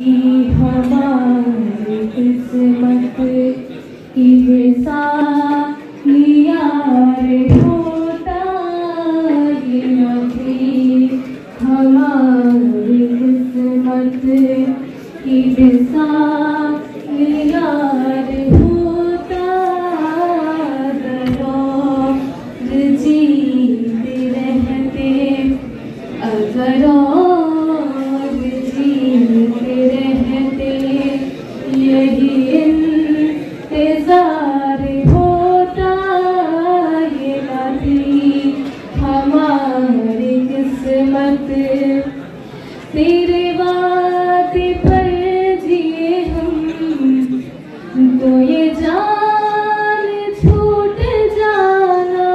हमारी किस्मत की लिया रे होता ये नदी हमारी किस्मत की लिया रे होता रोज जीते रहते अगर यही इंतजार होता ये नदी हमारी किस्मत तेरे वादे पर जिए हम तो ये जान छूट जाना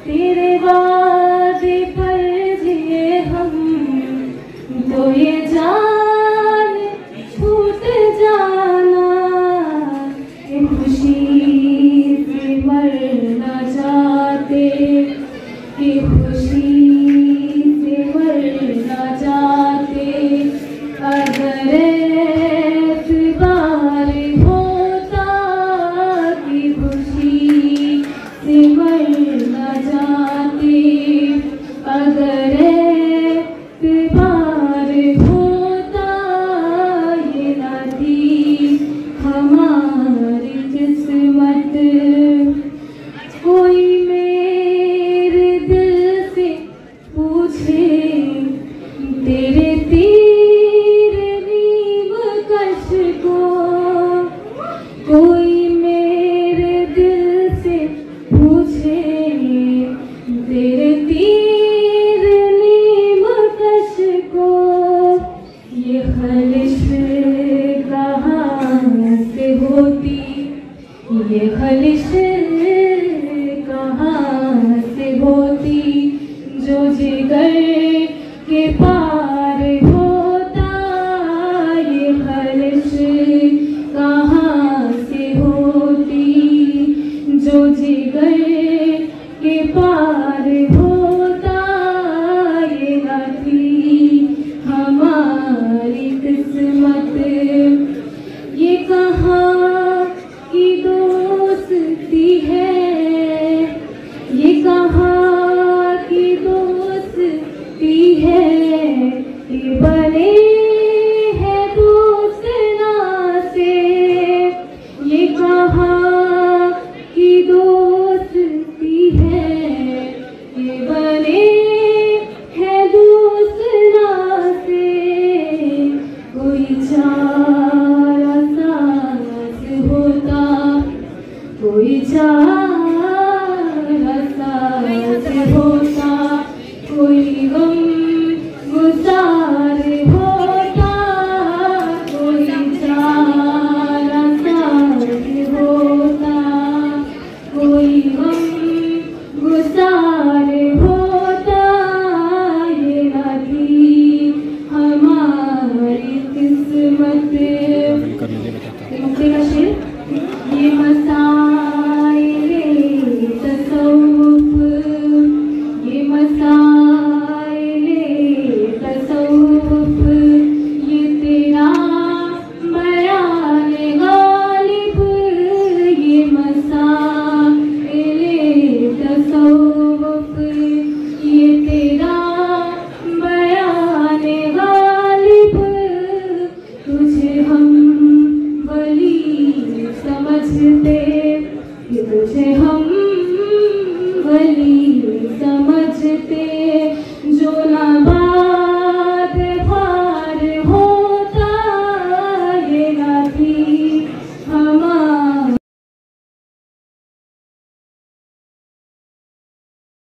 तेरे वादे पर जिए हम तो ये जान छूट जाना खुशी से मरना चाहते कि खुशी से मरना चाहते अगर एतबार होता कि खुशी से मरना चाहते अगर एतबार होता ये नदी हमारी किस्मत कोई मेरे दिल से पूछे तेरे तीर नीम कश को कोई मेरे दिल से पूछे तेरे तीर नीम कश को ये खलिश कहाँ से होती ये खलिश कहाँ से होती जो जिगर के पार होता ये खलिश कहाँ से होती जो जिगर के पार होता ये नदी हमारी किस्मत ये कहाँ की दोस्ती है ये कहाँ की दोस्ती है ये बने हैं दोस्त ना से ये कहाँ की दोस्ती है ये बने हैं दोस्त ना से कोई चारा सांस होता कोई चारा सांस होता कोई गम गुजार होता कोई चारा सांस होता कोई गम गुजार होता ये नदी हमारी किस्मत ये मसाइले तसव्वुफ ये मसाइले तसव्वुफ ये तेरा बयान गालिब ये मसाइले तसव्वुफ ये तेरा बयान गालिब तुझे हम वली समझते कि तुझे हम वली समझते